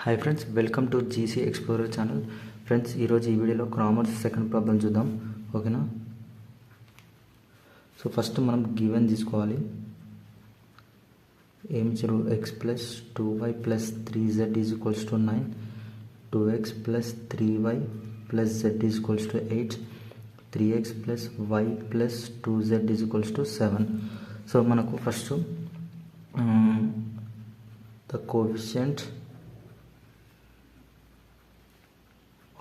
Hi friends, welcome to GC explorer channel. Friends, ఈరోజు ఈ వీడియోలో కామర్స్ సెకండ్ ప్రాబ్లం చూద్దాం. ఓకేనా? సో ఫస్ట్ మనం గివెన్ తీసుకోవాలి. ఏం ఇచ్చారు? X plus 2y plus 3z is equals to 9, 2x plus 3y plus z is equals to 8, 3x plus y plus 2z is equals to 7. So మనకు first the coefficient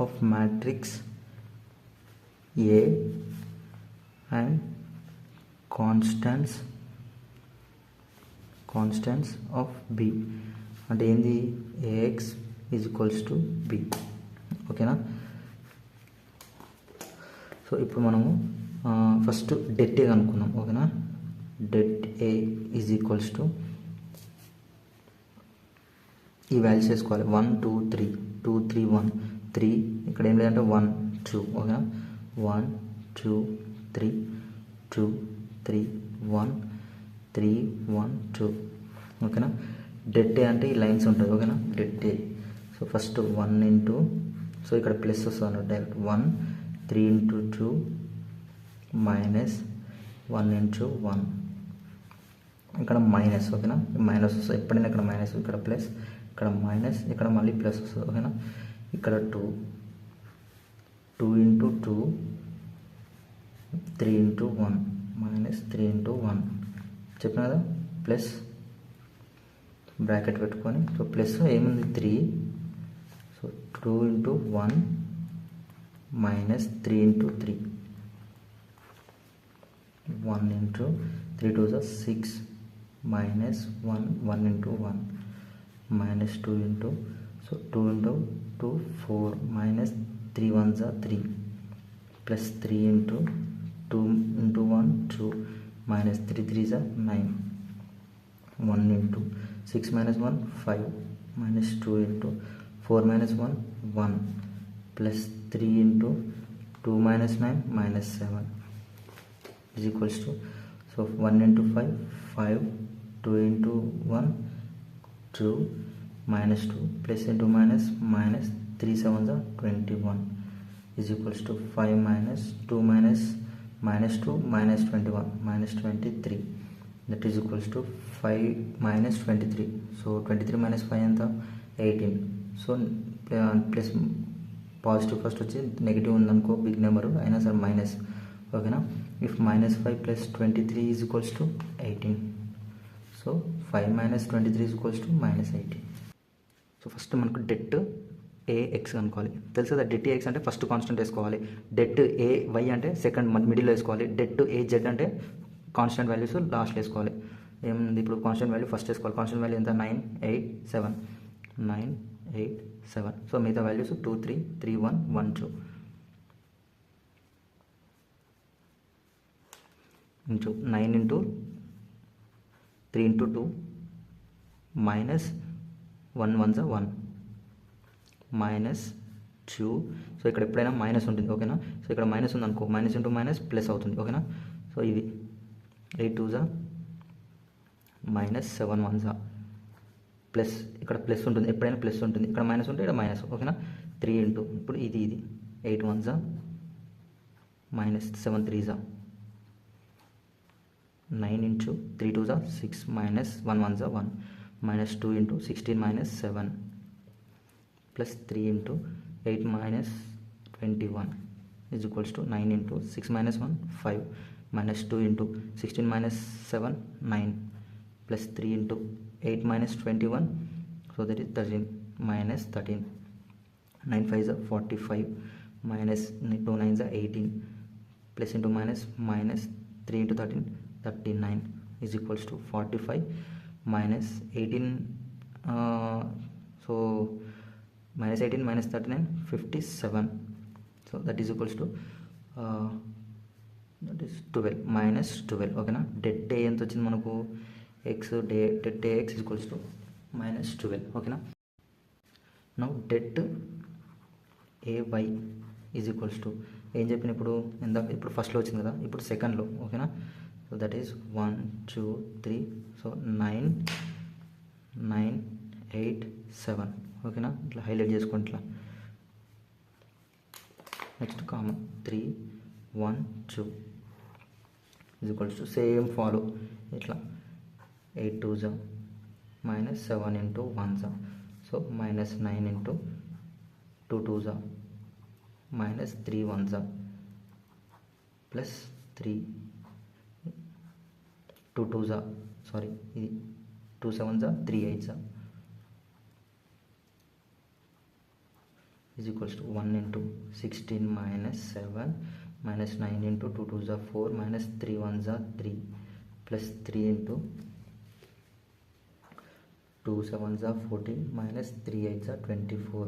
of matrix A and constants of B అంటే ఏంది? AX is equals to B. ఓకేనా? So ఇప్పుడు మనము first det A కనుక్కుందాం. ఓకేనా? Det A is equals to ఈ values వేసుకోవాలి. 1 2 3 2 3 1 3, ఇక్కడ ఏం లేదంటే 1 2. ఓకేనా? 1 2 3 2 3 1 3 1 2. ఓకేనా? డెట్ ఏ అంటే ఈ లైన్స్ ఉంటుంది. ఓకేనా? Det A. So first 1 into, so ఇక్కడ ప్లస్ వస్తుంది డైరెక్ట్ 1, 3 ఇంటూ 2 మైనస్ 1 ఇంటూ 1, ఇక్కడ మైనస్. ఓకేనా? మైనస్ వస్తుంది ఎప్పుడైనా, ఇక్కడ మైనస్, ఇక్కడ ప్లస్, ఇక్కడ మైనస్, ఇక్కడ మళ్ళీ ప్లస్ వస్తుంది. ఓకేనా? ఇక్కడ 2 ఇంటూ 2 3 ఇంటూ 1 మైనస్ 3 ఇంటూ 1 చెప్పిన కదా, ప్లస్ బ్రాకెట్ పెట్టుకొని, సో ప్లస్ ఏముంది 3, so 2 into 1 minus 3 into 3, 1 into 3 2 6 minus 1 into 1 minus 2 into, so 2 into 2 4 minus 3 1 3 plus 3 into 2 into 1 2 minus 3 3 9, 1 into 6 minus 1 5 minus 2 into 4 minus 1 1 plus 3 into 2 minus 9 minus 7 is equals to, so 1 into 5 5 2 into 1 2 minus 2 plus into minus minus 3 7 21 is equals to 5 minus 2 minus minus 2 minus 21 minus 23, that is equals to 5 minus 23. So 23 minus 5 anta 18. So plus positive first వచ్చి negative ఉందనుకో, big number అయినా సరే minus. ఓకేనా? If minus 5 plus 23 is equals to 18. So 5 minus 23 is equals to minus 18. So first మనకు debt AX అనుకోవాలి. తెలుసు కదా, debt AX అంటే ఫస్ట్ కాన్స్టెంట్ వేసుకోవాలి. డెట్ ఏ వై అంటే సెకండ్ మిడిల్లో వేసుకోవాలి. డెట్ ఏ జెడ్ అంటే కాన్స్టెంట్ వాల్యూస్ లాస్ట్లో వేసుకోవాలి. ఏముంది ఇప్పుడు కాన్స్టెంట్ వాల్యూ ఫస్ట్ వేసుకోవాలి. కాన్స్టెంట్ వాల్యూ ఎంత? 9 8 7 9 8 7. సో మిగతా values 2 3 3 1 1 2 into 9 into 3 into 2 minus 1 1 1 minus 2. So ఇక్కడ ఎప్పుడైనా మైనస్ ఉంటుంది. ఓకేనా? సో ఇక్కడ మైనస్ ఉంది అనుకో, మైనస్ ఇంటూ మైనస్ ప్లస్ అవుతుంది. ఓకేనా? సో ఇది 8 2 మైనస్ 7 1 ప్లస్, ఇక్కడ ప్లస్ ఉంటుంది ఎప్పుడైనా, ప్లస్ ఉంటుంది. ఇక్కడ మైనస్ ఉంటే ఇక్కడ మైనస్. ఓకేనా? 3 ఇంటూ, ఇప్పుడు ఇది 8 1 minus 7 3 9 into 3 2 6 minus 1 1 1 minus 2 into 16 minus 7 plus 3 into 8 minus 21 is equals to 9 into 6 minus 1 5 minus 2 into 16 minus 7 9 plus 3 into 8 minus 21, so that is 13 minus 13, 9 5 45 minus 2 9 18 plus into minus minus 3 into 13 39 is equals to 45 minus 18, so minus 18 minus 39 57. So that is equals to that is 12 minus 12. ఓకేనా? Det A ఎంత వచ్చింది మనకు? X det A x equals to minus 12. ఓకేనా? Now det A y is equals to ఏం చెప్పిన ఇప్పుడు ఫస్ట్లో వచ్చింది కదా, ఇప్పుడు సెకండ్లో. ఓకేనా? So that is 1 2 3, so 9 9 8 7. ఓకేనా, ఇట్లా హైలైట్ చేసుకోండి ఇట్లా. Next common 3 1 2 is equals to same follow ఇట్లా 8 2 జా minus 7 into 1 za, so minus 9 into 2 2 za minus 3 1 za plus 3 2 2 za, sorry 2 7 za 3 8 za is equals to 1 into 16 minus 7 minus 9 into 2 2 za 4 minus 3 1 za 3 plus 3 into 2 7 are 14 minus 3 8 are 24.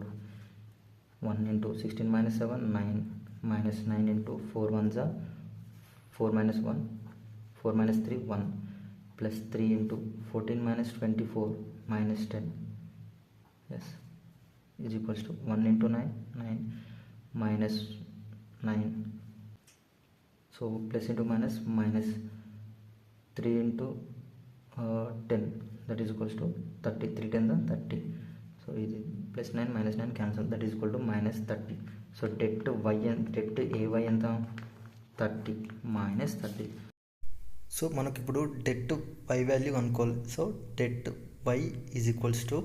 1 into 16 minus 7 9 minus 9 into 4 1 are 4 minus 1 4 minus 3 1 plus 3 into 14 minus 24 minus 10, yes, is equals to 1 into 9 9 minus 9, so plus into minus minus 3 into 10, that is equals to 30, 3 10 30, so is plus 9 minus 9 cancel, that is equal to minus 30. So debt y and debt ay enta 30 minus 30. So మనకి ఇప్పుడు debt y value కనుక్కోవాలి. So det y is equals to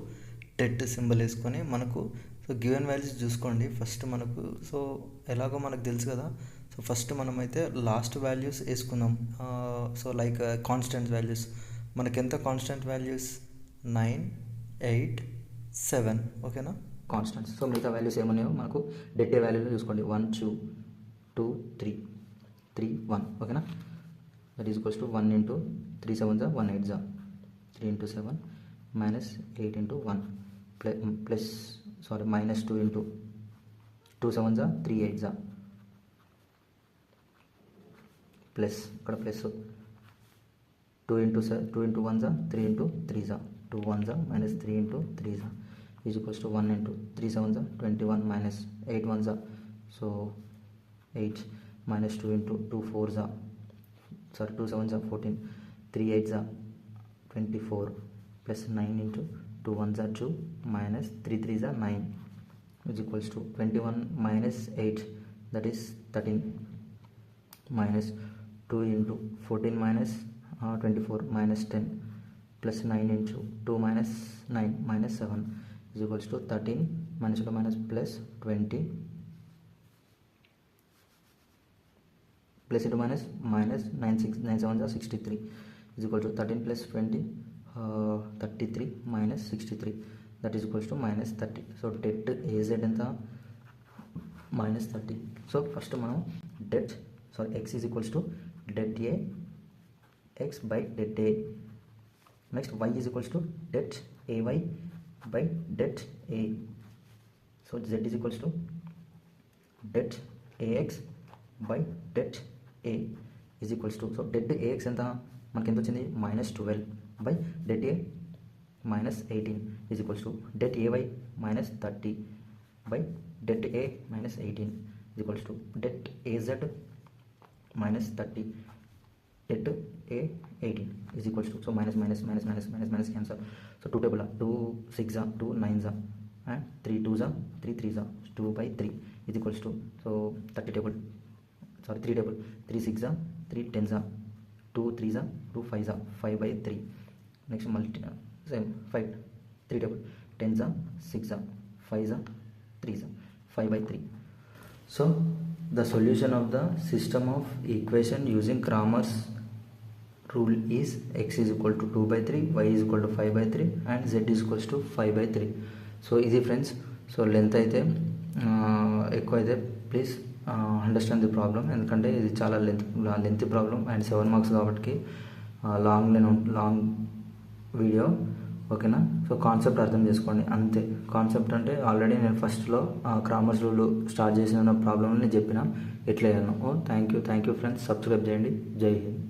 debt symbol వేసుకొని మనకు so given values చూసుకోండి. First మనకు so ఎలాగో మనకు తెలుసు కదా, సో ఫస్ట్ మనమైతే లాస్ట్ వాల్యూస్ వేసుకుందాం. సో లైక్ కాన్స్టెంట్ వాల్యూస్ మనకి ఎంత కాన్స్టెంట్ వాల్యూస్ 9 8 7, ఓకేనా కాన్స్టెంట్స్. సో మిగతా వాల్యూస్ ఏమన్నాయో మనకు డెట్ వాల్యూలో చూసుకోండి, 1 2 2 3 3 1, ఓకేనా, that is equals to 1 into 3 7 జా 1 8 జా 3 into 7 minus 8 into 1 plus sorry minus 2 into 2 7 జా 3 8 జా ప్లస్ ఇక్కడ plus 2 into 1 za 3 into 3 za 2 1 za minus 3 into 3 za is equals to 1 into 3 7 za 21 minus 8 1 za, so 8 minus 2 into 2 4 za, sorry 2 7 za 14 3 8 za 24 plus 9 into 2 1 za 2 minus 3 3 za 9 is equals to 21 minus 8, that is 13 minus 2 into 14 minus 24 minus 10 plus 9 into 2 minus 9 minus 7 is equals to 13 minus 2 minus plus 20 plus into minus minus 9 6 9 7 is 63 is equal to 13 plus 20 33 minus 63, that is equals to minus 30. So debt AZ enta minus 30. So first మనం debt sorry x is equals to debt A x by debt A, next y is equals to debt ay by debt A, so z is equals to debt ax by debt A is equals to, so debt ax ఎంత మనకి ఎంత వచ్చింది -12 by debt A -18 is equals to debt ay minus 30 by debt A minus 18 is equals to debt az minus 30 debt A 18 is equals to, so minus minus minus minus minus minus cancel, so 2 table 2 6 are 2 9 are and 3 2s are 3 3s are 2 by 3 is equals to, so 30 table sorry 3 table 3 6 are 3 10s are 2 3s are 2 5s are 5 by 3, next multi same 5 3 table 10s are 6 are 5s are 3s are 5 by 3. So the solution of the system of equation using Cramer's rule is x is equal to 2 by 3, y is equal to 5 by 3 and z is equals to 5 by 3. So ఇది friends, so length అయితే ఎక్కువ అయితే please understand the problem, ఎందుకంటే ఇది చాలా length problem and 7 marks కాబట్టి long video, ఓకేనా. So concept అర్థం చేసుకోండి అంతే. కాన్సెప్ట్ అంటే ఆల్రెడీ నేను ఫస్ట్లో క్రామర్స్ రూల్ స్టార్ట్ చేసిన ప్రాబ్లమ్ని చెప్పిన ఎట్లా అయ్యాను. థ్యాంక్ యూ ఫ్రెండ్స్, సబ్స్క్రైబ్ చేయండి. జై హింద్.